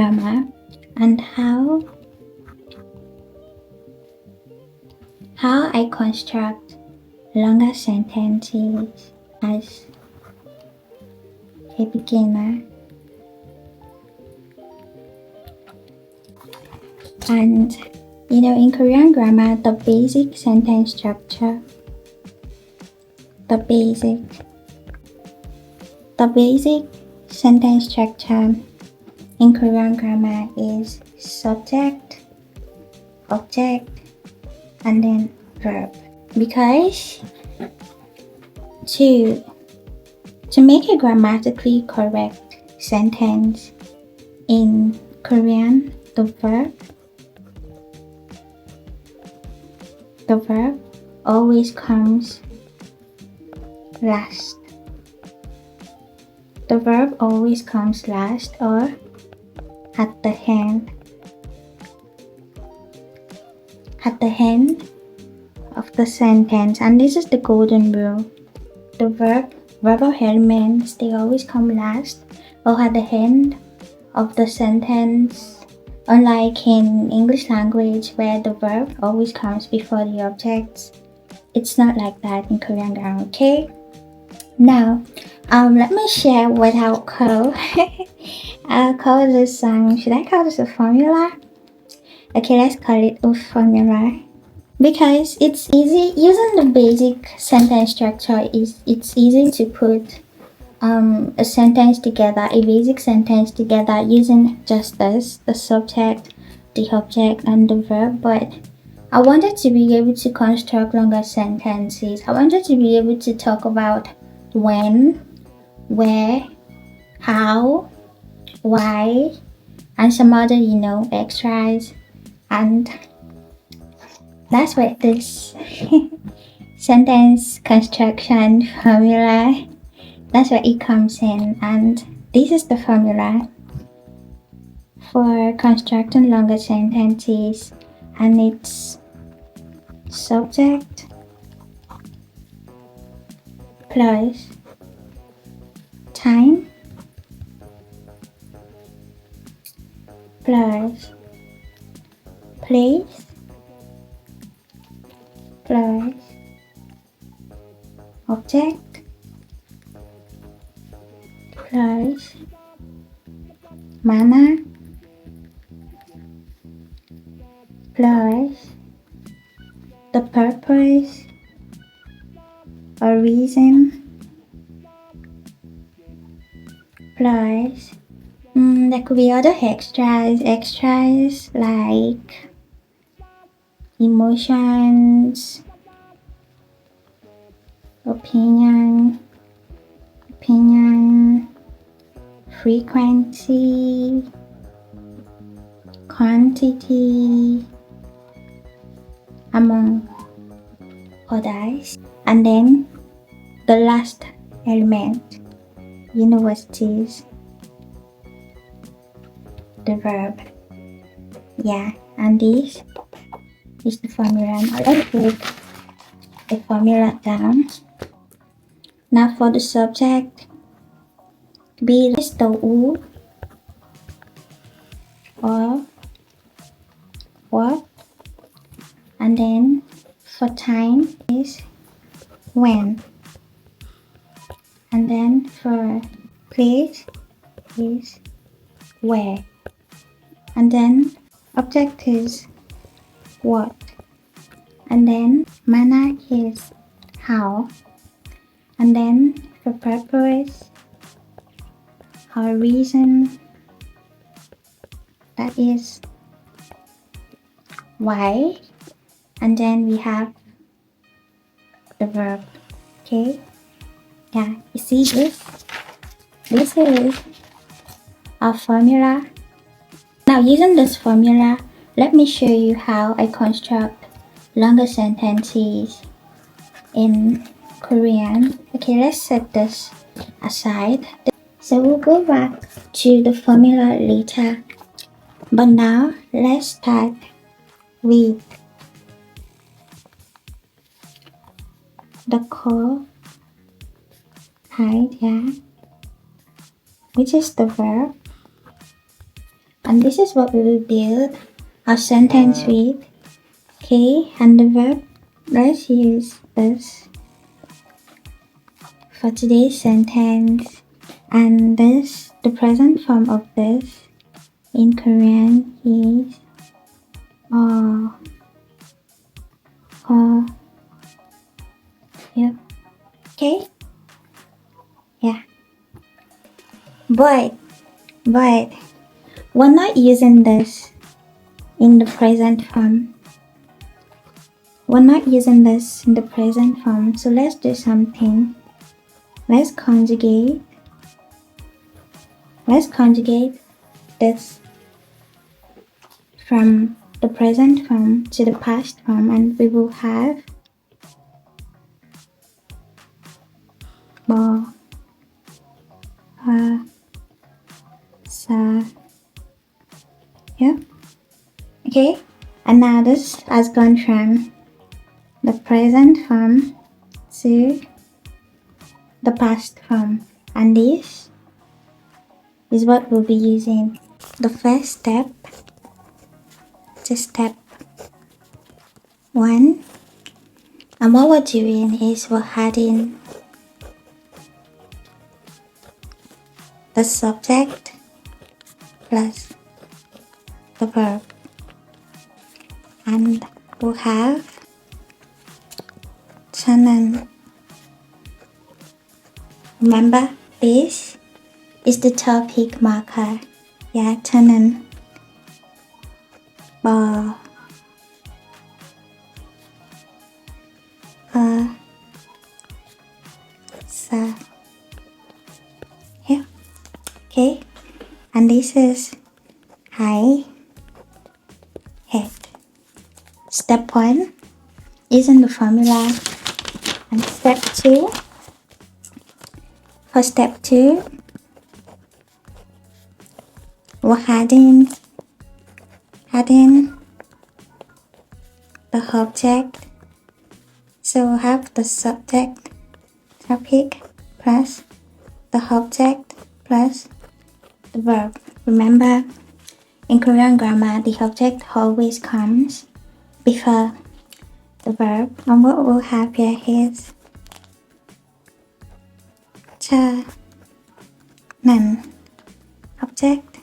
grammar and how I construct longer sentences as a beginner. And in Korean grammar, the basic sentence structure, the basic sentence structure in Korean grammar is subject, object, and then verb. Because to make a grammatically correct sentence in Korean, the verb always comes last. The verb always comes last or at the end of the sentence, and this is the golden rule. The verbal elements, they always come last or at the end of the sentence, unlike in English language where the verb always comes before the objects. It's not like that in Korean grammar, okay? Now, let me share what I'll call this should I call this a formula? Okay, let's call it a formula. Because it's easy, using the basic sentence structure, it's easy to put a sentence together, a basic sentence together using just this, the subject, the object, and the verb. But I wanted to be able to construct longer sentences. I wanted to be able to talk about when, where, how, why, and some other, extras. And that's what this sentence construction formula, that's what it comes in. And this is the formula for constructing longer sentences, and it's subject plus time plus place plus object plus manner plus the purpose or reason plus there could be other extras like emotions, opinion, frequency, quantity, among others. And then the last element, you know what it is? The verb. Yeah, and this is the formula. Now let's break the formula down. Now for the subject, be this the who or what, and then for time is when, and then for place is where, and then object is what, and then manner is how, and then for purpose or reason, that is why, and then we have the verb. Okay, yeah, you see this is our formula. Now using this formula, let me show you how I construct longer sentences in Korean. Okay, let's set this aside. So we'll go back to the formula later. But now let's start with the core idea, which is the verb. And this is what we will build our sentence with. Okay, and the verb, let's use this for today's sentence. And this, the present form of this in Korean is yeah. Okay? Yeah. But we're not using this in the present form. We're not using this in the present form. So let's do something. Let's conjugate this from the present form to the past form, and we will have bo, ha, sa. Yeah. Okay. And now this has gone from the present form to the past form, and this is what we'll be using. The first step to step 1, and what we're doing is we're adding the subject plus the verb, and we'll have 저는. Remember, this is the topic marker. Yeah, 저는 뭐 사. Yeah. Okay. And this is I had. Step 1 using the formula, and step 2. For step 2, we're adding the object. So we have the subject, topic, plus the object plus the verb. Remember, in Korean grammar, the object always comes before the verb. And what we'll have here is 저는, object,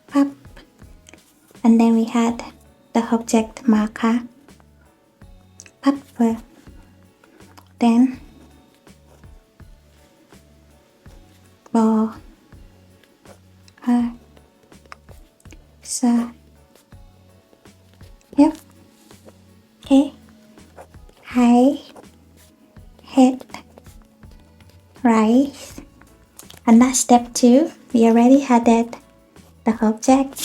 밥, and then we had the object marker, 밥을. Then 뭐, 사. Yep. Okay. I had rice. And that's step 2. We already added the object.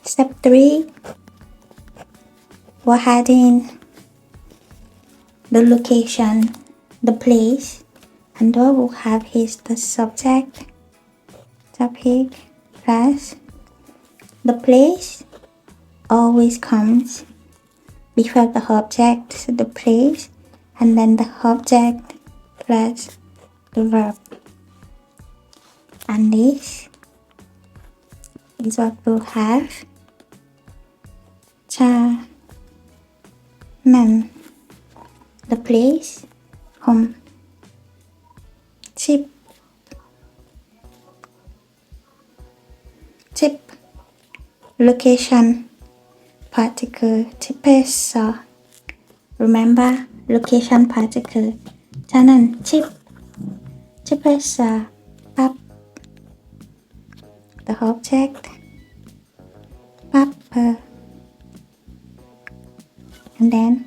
Step 3, we're adding the location, the place, and what we'll have is the subject, topic, plus the place always comes before the object, so the place, and then the object plus the verb. And this is what we'll have. 저는, the place, home. 집, location, particle, 집에서. Remember, location particle. 저는 집에서 밥. The object, 밥을. And then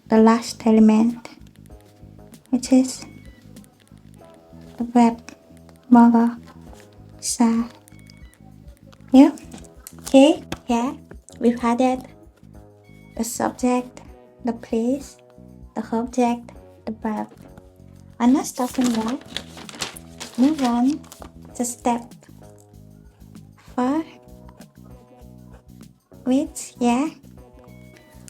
the last element, which is the verb, 먹어, 사. Yeah. Okay. Yeah. We've added the subject, the place, the object, the verb. I'm not stopping there. Move on to step 4, which, yeah,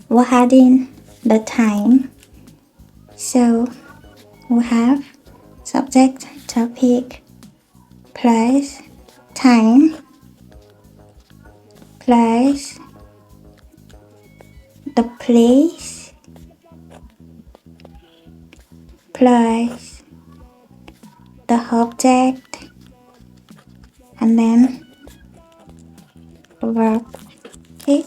we're adding the time. So we have subject, topic plus time plus the place plus the object and then the verb. Okay,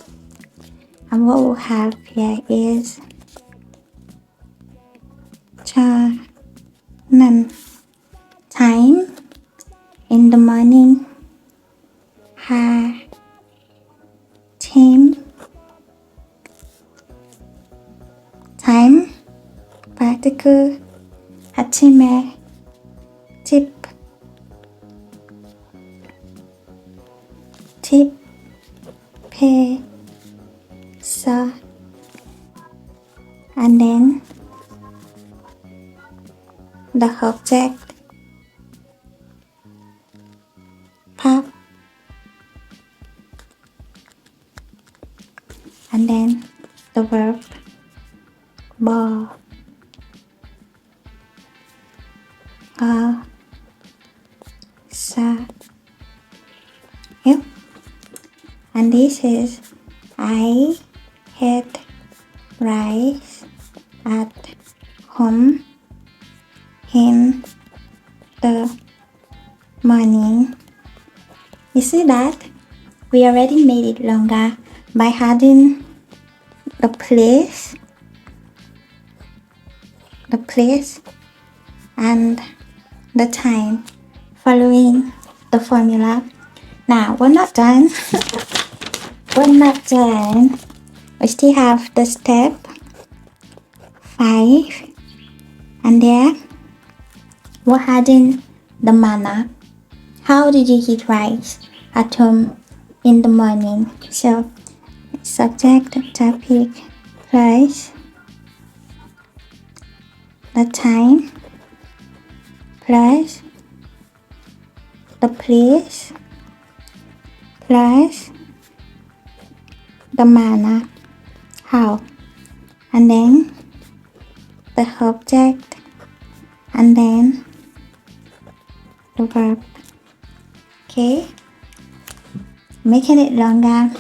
and what we'll have here is cha nan, time in the morning, ha team, time particle 아침에 tip tip에서 and then the object pop and then the verb ball sa. Yep. And this is I had rice at home in the morning. You see that? We already made it longer by adding the place and the time following the formula. Now we're not done. We still have the step 5 and there we're adding the manner. How did you eat rice at home in the morning? So subject topic plus the time plus the place plus the manner, how, and then the object and then the verb. Okay, making it longer,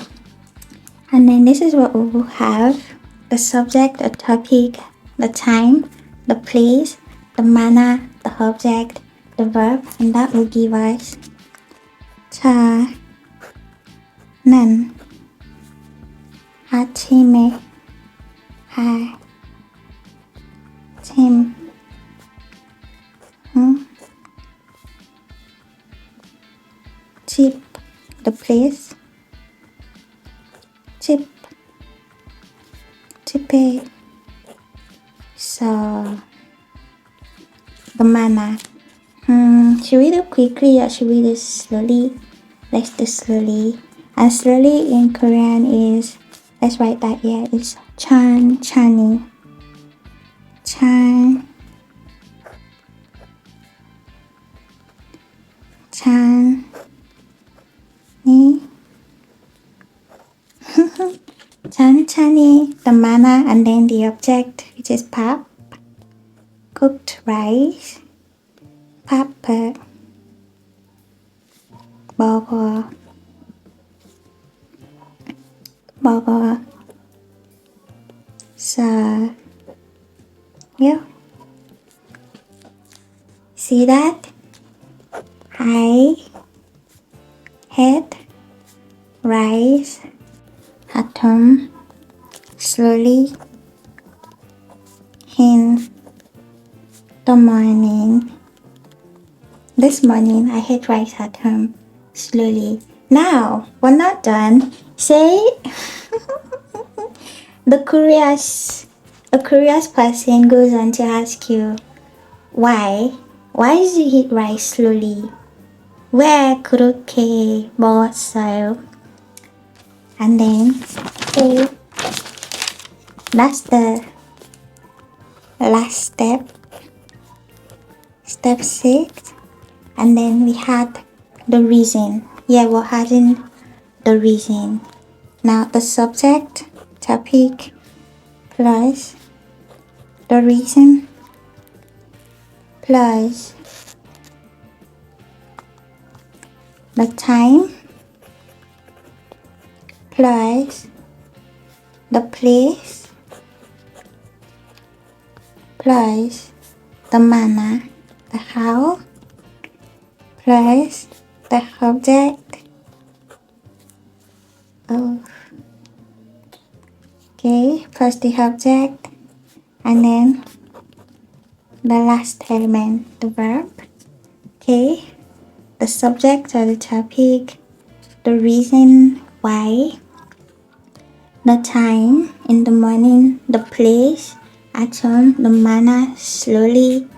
and then this is what we will have: the subject, the topic, the time, the place, the manner, the object, the verb, and that will give us 자 는 아침에 아침 집, the place, 집에 so the manner. Should we do quickly or should we do slowly? Let's do slowly. And slowly in Korean is, let's write that here, is 천천히. 천천히, the manner, and then the object, which is pop, cooked rice, pepper, burger, so yeah, see that? I had rice at home slowly in the morning. This morning I had rice at home slowly. Now we're not done. Say a curious person goes on to ask you why did you eat rice slowly? 왜 그렇게 먹었어요? And then say that's the last step, step 6, and then we had the reason. Yeah, we're adding the reason. Now the subject, topic, plus the reason, plus the time plus the place plus the manner, the how, plus the object of, okay, plus the object, and then the last element, the verb, okay, the subject or the topic, the reason why, the time in the morning, the place at home, the manner slowly,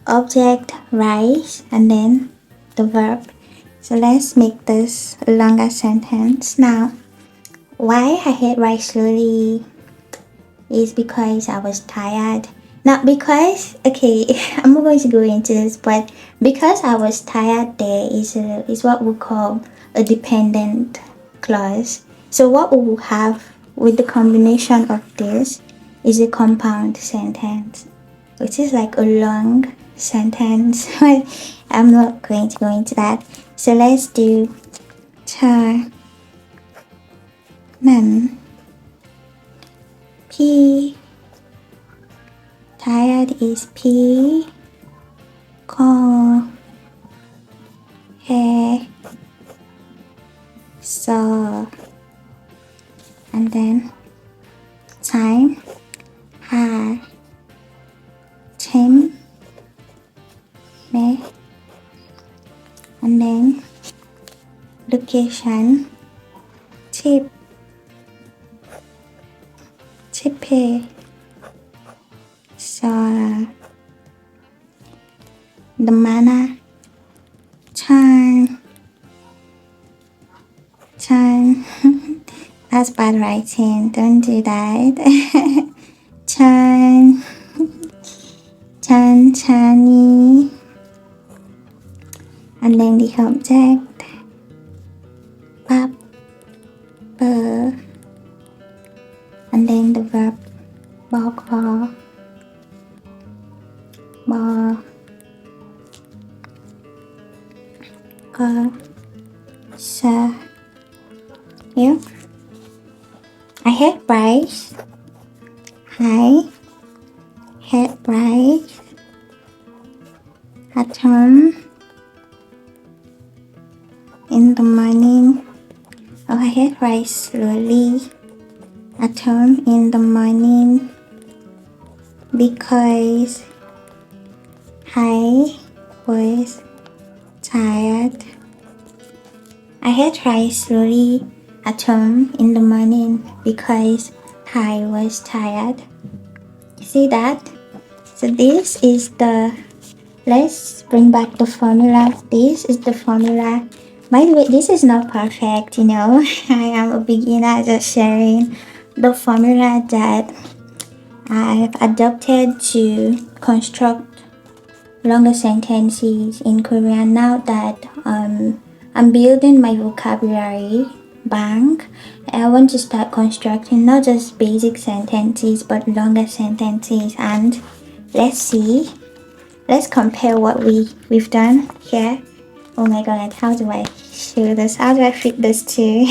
object rise, and then the verb. So let's make this a longer sentence. Now, why I hate rise slowly is because I was tired. Not because, okay, I'm not going to go into this, but because I was tired there is what we call a dependent clause. So what we will have with the combination of this is a compound sentence, which is like a long sentence. I'm not going to go into that. So let's do 차 는 P, tired is P, 거, 해, 서, and then time, 하, 침, 매, and then location, 집, 집회, 서, the manner, time, that's bad writing, don't do that. time, 천천히, and then the object, 바빠, and then the verb, 먹어, 먹었어. Yeah. I hate rice. I hate rice at home in the morning. Oh, I hate rice slowly at home in the morning because I was tired. I hate rice slowly at home in the morning because I was tired. See that? So this is the, let's bring back the formula. This is the formula. By the way, this is not perfect, you know. I am a beginner just sharing the formula that I've adopted to construct longer sentences in Korean now that I'm building my vocabulary bank. I want to start constructing not just basic sentences but longer sentences, and let's compare what we've done here. Oh my god, how do I show this? How do I fit this too?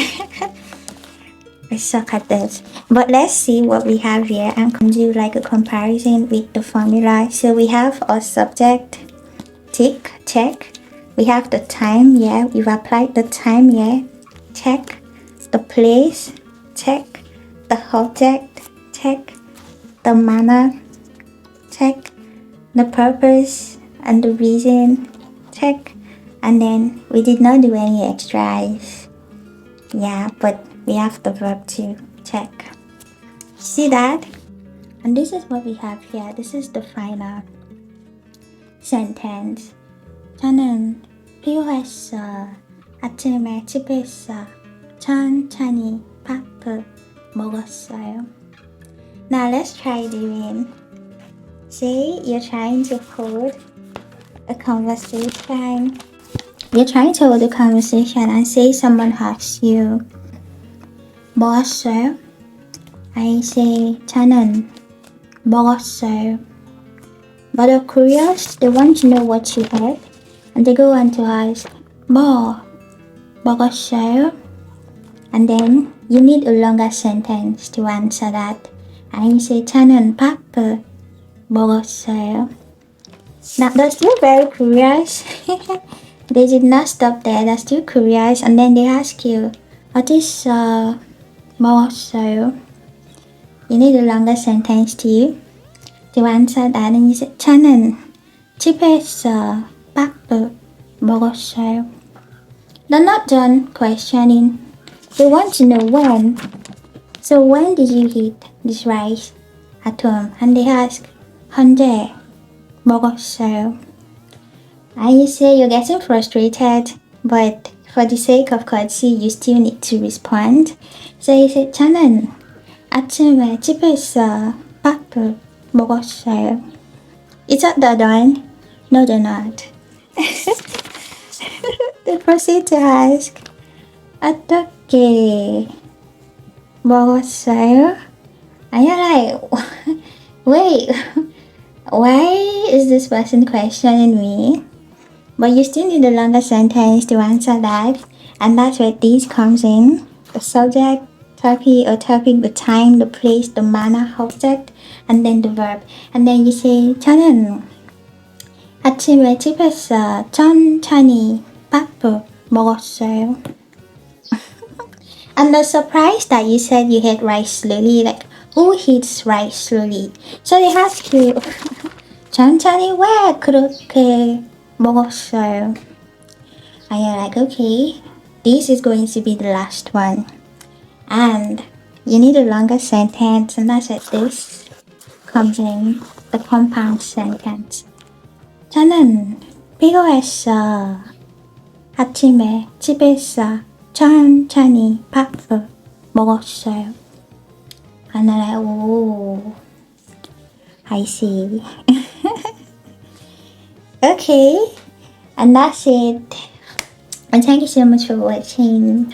I suck at this. But let's see what we have here and do like a comparison with the formula. So we have our subject, tick, check. We have the time, yeah, we've applied the time, yeah, check. The place, check. The object, check. The manner, check. The purpose and the reason, check. And then we did not do any extras, yeah, but we have the verb to check. See that? And this is what we have here. This is the final sentence. 저는 필요했어. 아침에 집에서 천천히 밥을 먹었어요. Now let's try doing. Say you're trying to hold a conversation. You're trying to hold a conversation and say someone asks you, 먹었어요? I say, 저는 먹었어요. But they're curious, they want to know what you ate, and they go on to ask, 뭐? 먹었어요? And then you need a longer sentence to answer that. And you say 저는 밥을 먹었어요. Now they're still very curious. They did not stop there. They're still curious. And then they ask you, 어디서 먹었어요? You need a longer sentence to answer that. And you say 저는 집에서 밥을 먹었어요. They're not done questioning. They want to know when. So when did you eat this rice at home? And they ask, 언제 먹었어요? And you say you're getting frustrated, but for the sake of courtesy, you still need to respond. So you say, 저는 아침에 집에서 밥을 먹었어요. Is that done? No, they're not. They proceed to ask, 어떻게 먹었어요? And you're like, wait, why is this person questioning me? But you still need a longer sentence to answer that. And that's where this comes in. The subject, topic, the time, the place, the manner, object, and then the verb. And then you say, 저는 아침에 집에서 천천히 밥을 먹었어요. And the surprise that you said you ate rice slowly, like, who eats rice slowly? So they ask you, 천천히 왜 그렇게 먹었어요? And you're like, okay, this is going to be the last one. And you need a longer sentence, and that's it. This comes in the compound sentence. 저는 피곤했어. 아침에 집에서 천천히 밥을 먹었어요. And I'm like, oh, I see. Okay, and that's it. And thank you so much for watching.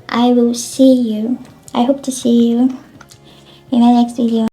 I will see you. I hope to see you in my next video.